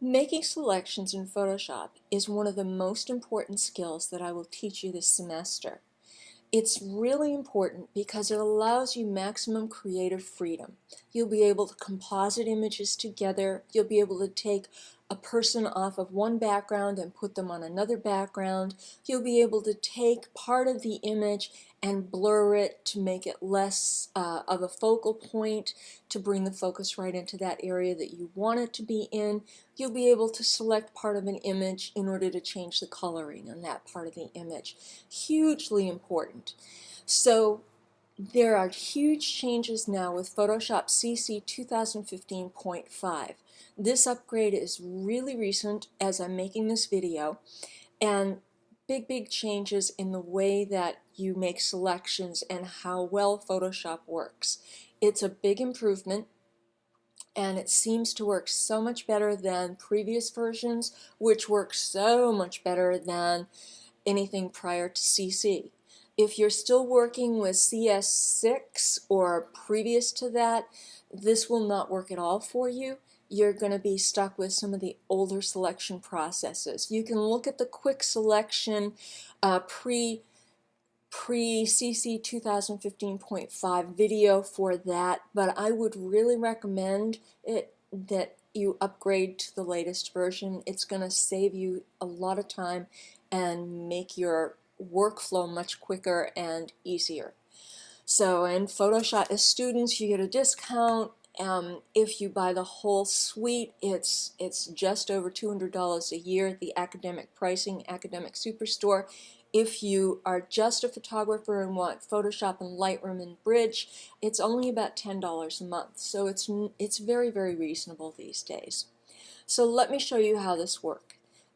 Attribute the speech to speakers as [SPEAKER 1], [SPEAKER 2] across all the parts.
[SPEAKER 1] Making selections in Photoshop is one of the most important skills that I will teach you this semester. It's really important because it allows you maximum creative freedom. You'll be able to composite images together. You'll be able to take a person off of one background and put them on another background. You'll be able to take part of the image and blur it to make it less of a focal point, to bring the focus right into that area that you want it to be in. You'll be able to select part of an image in order to change the coloring on that part of the image. Hugely important. So there are huge changes now with Photoshop CC 2015.5. This upgrade is really recent as I'm making this video, and big changes in the way that you make selections and how well Photoshop works. It's a big improvement, and it seems to work so much better than previous versions, which work so much better than anything prior to CC. If you're still working with CS6 or previous to that, this will not work at all for you. You're going to be stuck with some of the older selection processes. You can look at the quick selection pre-CC 2015.5 video for that, but I would really recommend that you upgrade to the latest version. It's going to save you a lot of time and make your workflow much quicker and easier. So in Photoshop, as students, you get a discount. If you buy the whole suite, it's just over $200 a year at the academic pricing, Academic Superstore. If you are just a photographer and want Photoshop and Lightroom and Bridge, it's only about $10 a month. So it's very reasonable these days. So let me show you how this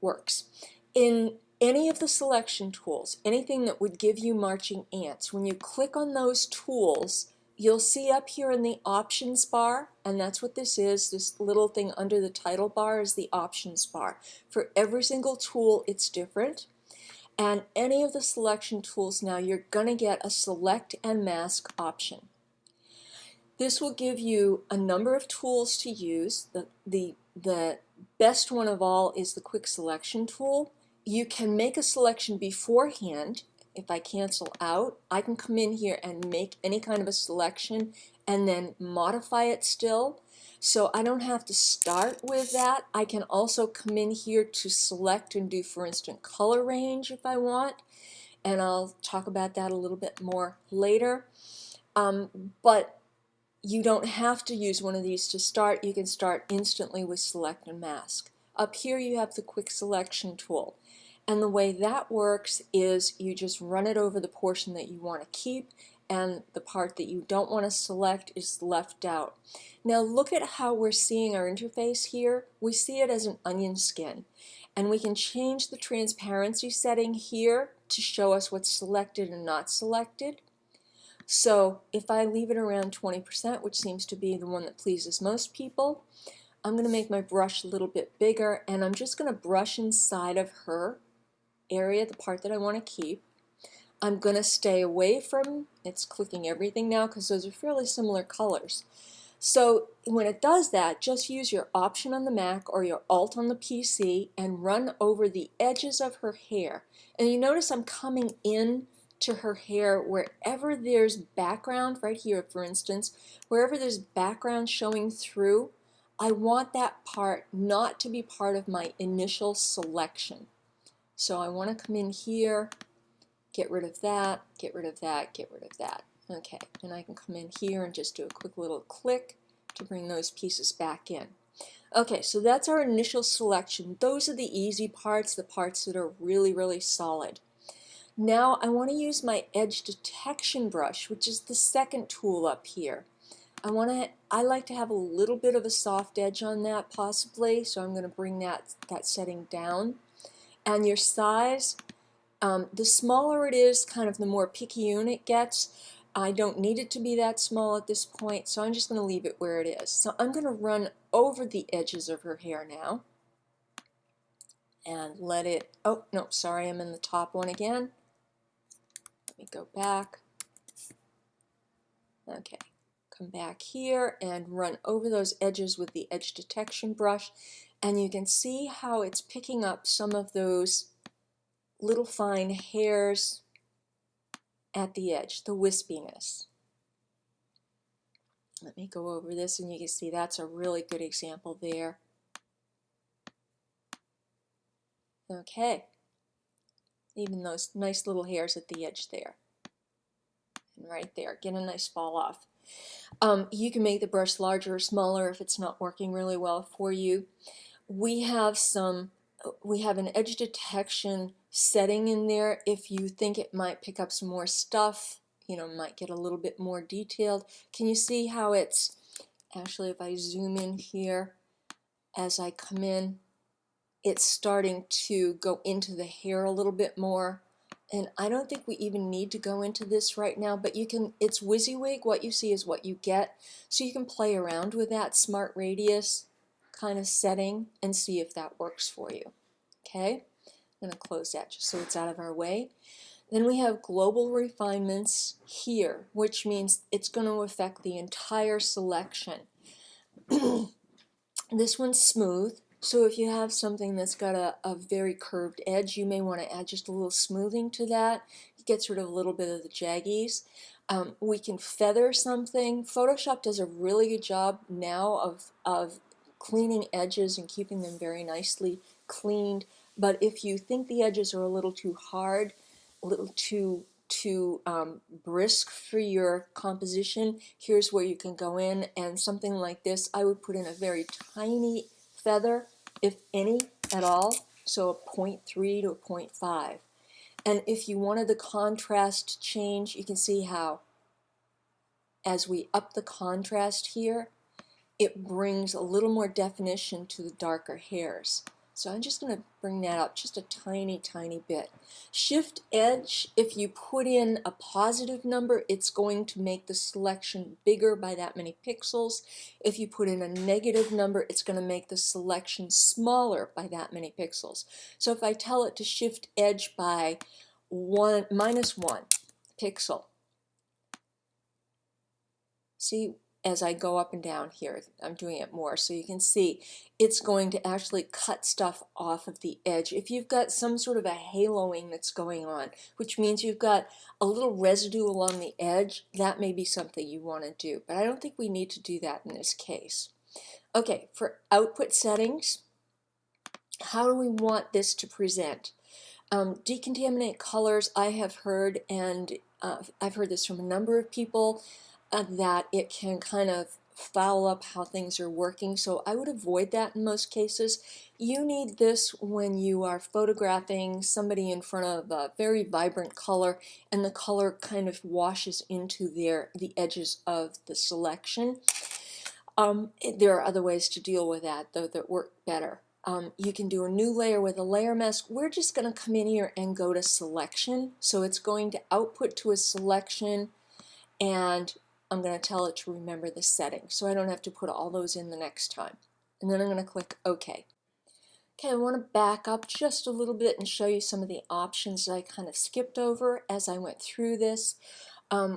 [SPEAKER 1] works. In any of the selection tools, anything that would give you marching ants, when you click on those tools, you'll see up here in the options bar, and that's what this is, this little thing under the title bar is the options bar. For every single tool, it's different. And any of the selection tools now, you're going to get a select and mask option. This will give you a number of tools to use. The best one of all is the quick selection tool. You can make a selection beforehand. If I cancel out, I can come in here and make any kind of a selection and then modify it still. So I don't have to start with that. I can also come in here to select and do, for instance, color range if I want. And I'll talk about that a little bit more later. But you don't have to use one of these to start. You can start instantly with select and mask. Up here you have the quick selection tool. And the way that works is you just run it over the portion that you want to keep, and the part that you don't want to select is left out. Now look at how we're seeing our interface here. We see it as an onion skin, and we can change the transparency setting here to show us what's selected and not selected. So if I leave it around 20%, which seems to be the one that pleases most people, I'm going to make my brush a little bit bigger, and I'm just going to brush inside of her area, the part that I want to keep. I'm going to stay away from, it's clicking everything now because those are fairly similar colors. So when it does that, just use your Option on the Mac or your Alt on the PC and run over the edges of her hair. And you notice I'm coming in to her hair wherever there's background, right here for instance, wherever there's background showing through, I want that part not to be part of my initial selection. So I want to come in here, get rid of that, get rid of that, get rid of that. Okay, and I can come in here and just do a quick little click to bring those pieces back in. Okay, so that's our initial selection. Those are the easy parts, the parts that are really solid. Now I want to use my edge detection brush, which is the second tool up here. I like to have a little bit of a soft edge on that possibly, so I'm going to bring that setting down. And your size, the smaller it is, kind of the more picayune it gets. I don't need it to be that small at this point, so I'm just going to leave it where it is. So I'm going to run over the edges of her hair now and let it, oh no, sorry, I'm in the top one again. Let me go back. Okay, come back here and run over those edges with the edge detection brush. and you can see how it's picking up some of those little fine hairs at the edge, the wispiness. Let me go over this and you can see that's a really good example there. Okay, even those nice little hairs at the edge there. And right there, get a nice fall off. You can make the brush larger or smaller if it's not working really well for you. We have an edge detection setting in there if you think it might pick up some more stuff, you know, might get a little bit more detailed. Can you see how it's, actually if I zoom in here, as I come in, it's starting to go into the hair a little bit more. And I don't think we even need to go into this right now, but you can, it's WYSIWYG, what you see is what you get. So you can play around with that smart radius kind of setting and see if that works for you. Okay, I'm going to close that just so it's out of our way. Then we have global refinements here, which means it's going to affect the entire selection. This one's smooth, so if you have something that's got a very curved edge, you may want to add just a little smoothing to that. It gets rid of a little bit of the jaggies. We can feather something. Photoshop does a really good job now of cleaning edges and keeping them very nicely cleaned, but if you think the edges are a little too hard, a little too brisk for your composition, here's where you can go in, and something like this, I would put in a very tiny feather, if any at all, so a 0.3 to a 0.5. And if you wanted the contrast to change, you can see how as we up the contrast here, it brings a little more definition to the darker hairs. So I'm just going to bring that up just a tiny, tiny bit. Shift edge, if you put in a positive number, it's going to make the selection bigger by that many pixels. If you put in a negative number, it's going to make the selection smaller by that many pixels. So if I tell it to shift edge by -1 pixel, see, as I go up and down here, I'm doing it more, so you can see it's going to actually cut stuff off of the edge. If you've got some sort of a haloing that's going on, which means you've got a little residue along the edge, that may be something you want to do, but I don't think we need to do that in this case. Okay, for output settings, how do we want this to present? Decontaminate colors, I have heard, and I've heard this from a number of people, that it can kind of foul up how things are working, so I would avoid that in most cases. You need this when you are photographing somebody in front of a very vibrant color and the color kind of washes into the edges of the selection. There are other ways to deal with that, though, that work better. You can do a new layer with a layer mask. We're just going to come in here and go to selection, so it's going to output to a selection, and I'm going to tell it to remember the settings, so I don't have to put all those in the next time. And then I'm going to click OK. Okay, I want to back up just a little bit and show you some of the options that I kind of skipped over as I went through this.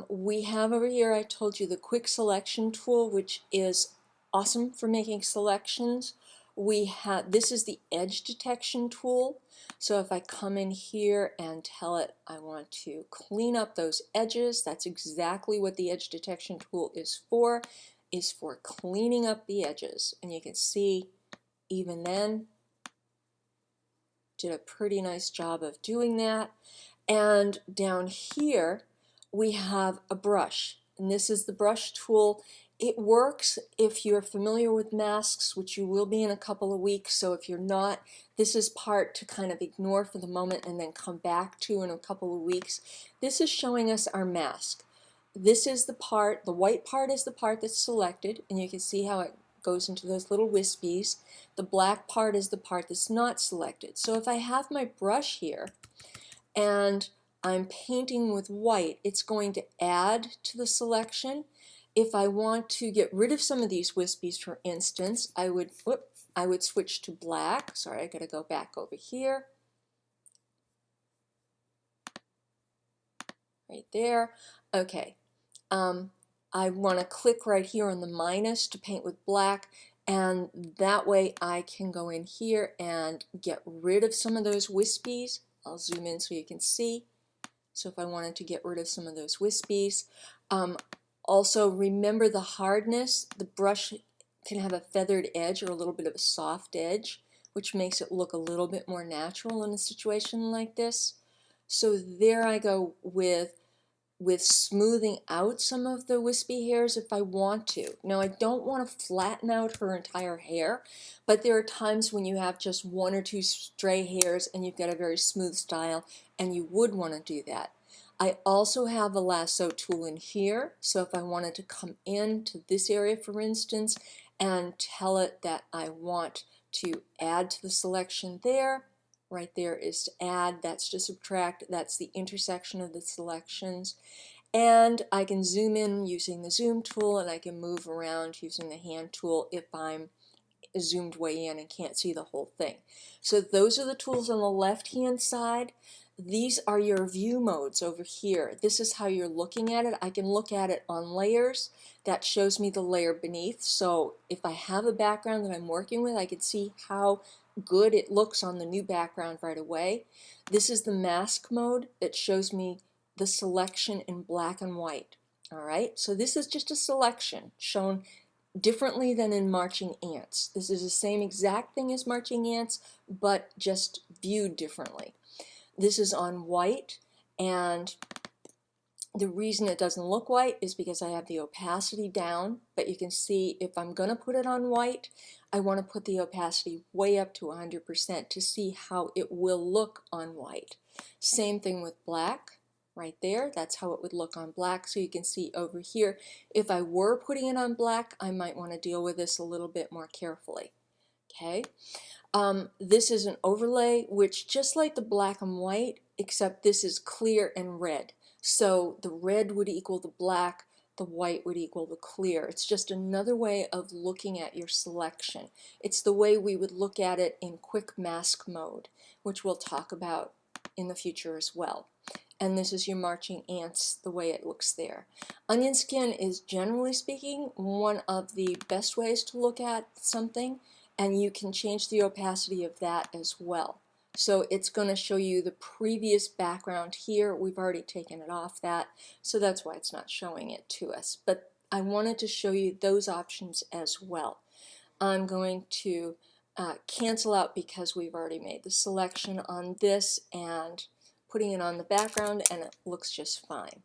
[SPEAKER 1] We have over here, I told you, the quick selection tool, which is awesome for making selections. This is the edge detection tool. So if I come in here and tell it I want to clean up those edges, that's exactly what the edge detection tool is for cleaning up the edges. And you can see even then, did a pretty nice job of doing that. And down here we have a brush, and this is the brush tool. It works if you're familiar with masks, which you will be in a couple of weeks, so if you're not, this is part to kind of ignore for the moment and then come back to in a couple of weeks. This is showing us our mask. This is the part, the white part is the part that's selected, and you can see how it goes into those little wispies. The black part is the part that's not selected. So if I have my brush here and I'm painting with white, it's going to add to the selection. If I want to get rid of some of these wispies, for instance, I would switch to black. Sorry, I gotta go back over here. Right there. Okay. I want to click right here on the minus to paint with black, And that way I can go in here and get rid of some of those wispies. I'll zoom in so you can see. So if I wanted to get rid of some of those wispies. Also remember the hardness. The brush can have a feathered edge or a little bit of a soft edge, which makes it look a little bit more natural in a situation like this. So there I go with smoothing out some of the wispy hairs if I want to. Now I don't want to flatten out her entire hair, but there are times when you have just one or two stray hairs and you've got a very smooth style and you would want to do that. I also have a lasso tool in here, so if I wanted to come into this area, for instance, and tell it that I want to add to the selection there, right there is to add, that's to subtract, that's the intersection of the selections. And I can zoom in using the zoom tool, and I can move around using the hand tool if I'm zoomed way in and can't see the whole thing. So those are the tools on the left hand side. These are your view modes over here. This is how you're looking at it. I can look at it on layers. That shows me the layer beneath. So if I have a background that I'm working with, I can see how good it looks on the new background right away. This is the mask mode that shows me the selection in black and white. All right, so this is just a selection shown differently than in marching ants. This is the same exact thing as marching ants, but just viewed differently. This is on white, and the reason it doesn't look white is because I have the opacity down, but you can see if I'm going to put it on white, I want to put the opacity way up to 100% to see how it will look on white. Same thing with black. Right there, that's how it would look on black. So you can see over here, if I were putting it on black, I might want to deal with this a little bit more carefully. Okay, this is an overlay, which just like the black and white, except this is clear and red. So the red would equal the black, the white would equal the clear. It's just another way of looking at your selection. It's the way we would look at it in quick mask mode, which we'll talk about in the future as well. And this is your marching ants, the way it looks there. Onion skin is, generally speaking, one of the best ways to look at something, and you can change the opacity of that as well. So it's going to show you the previous background here. We've already taken it off that, so that's why it's not showing it to us. But I wanted to show you those options as well. I'm going to cancel out because we've already made the selection on this and putting it on the background, and it looks just fine.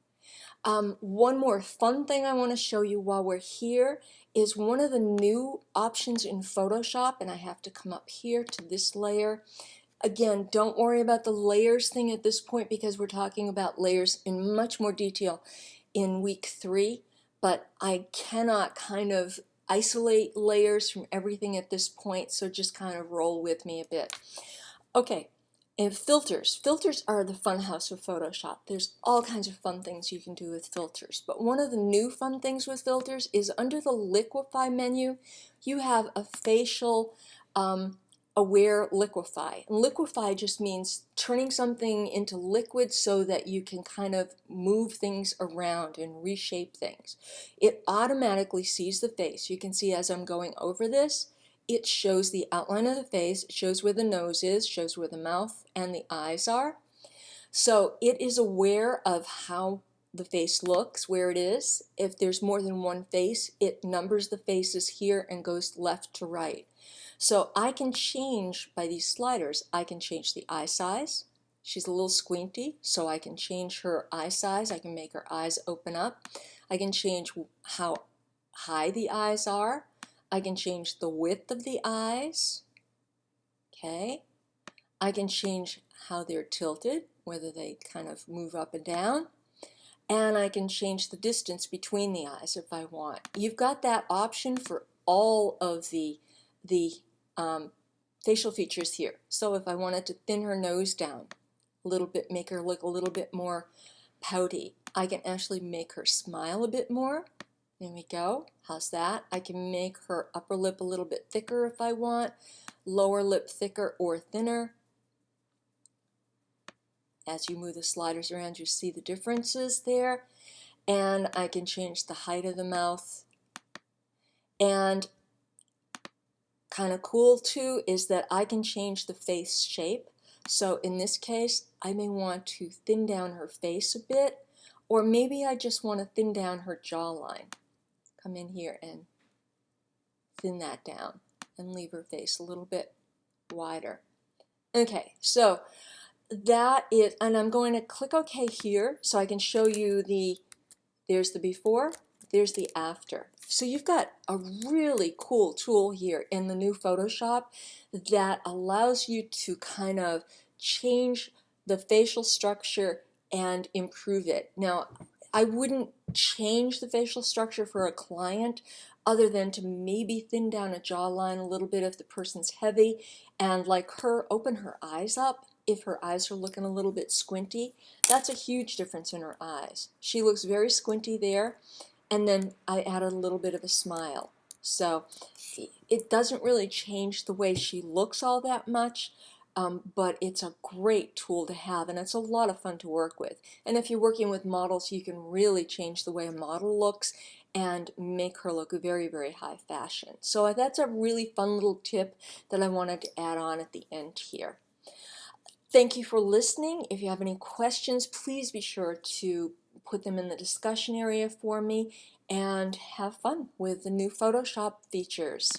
[SPEAKER 1] One more fun thing I want to show you while we're here is one of the new options in Photoshop, and I have to come up here to this layer. Again, don't worry about the layers thing at this point because we're talking about layers in much more detail in week 3, but I cannot kind of isolate layers from everything at this point, so just kind of roll with me a bit. Okay. And filters. Filters are the fun house of Photoshop. There's all kinds of fun things you can do with filters. But one of the new fun things with filters is under the Liquify menu, you have a facial aware liquify. And liquify just means turning something into liquid so that you can kind of move things around and reshape things. It automatically sees the face. You can see as I'm going over this, it shows the outline of the face, it shows where the nose is, shows where the mouth and the eyes are. So it is aware of how the face looks, where it is. If there's more than one face, it numbers the faces here and goes left to right. So I can change, by these sliders, I can change the eye size. She's a little squinty, so I can change her eye size. I can make her eyes open up. I can change how high the eyes are. I can change the width of the eyes. Okay. I can change how they're tilted, whether they kind of move up and down. And I can change the distance between the eyes if I want. You've got that option for all of the facial features here. So if I wanted to thin her nose down a little bit, make her look a little bit more pouty, I can actually make her smile a bit more. There we go. How's that? I can make her upper lip a little bit thicker if I want, lower lip thicker or thinner. As you move the sliders around, you see the differences there. And I can change the height of the mouth. And kind of cool too is that I can change the face shape. So in this case, I may want to thin down her face a bit, or maybe I just want to thin down her jawline. Come in here and thin that down and leave her face a little bit wider. Okay, so that is, and I'm going to click OK here so I can show you there's the before, there's the after. So you've got a really cool tool here in the new Photoshop that allows you to kind of change the facial structure and improve it. Now, I wouldn't change the facial structure for a client other than to maybe thin down a jawline a little bit if the person's heavy, and like her, open her eyes up if her eyes are looking a little bit squinty. That's a huge difference in her eyes. She looks very squinty there, and then I added a little bit of a smile. So it doesn't really change the way she looks all that much, but it's a great tool to have, and it's a lot of fun to work with. And if you're working with models, you can really change the way a model looks and make her look very, very high fashion. So that's a really fun little tip that I wanted to add on at the end here. Thank you for listening. If you have any questions, please be sure to put them in the discussion area for me, and have fun with the new Photoshop features.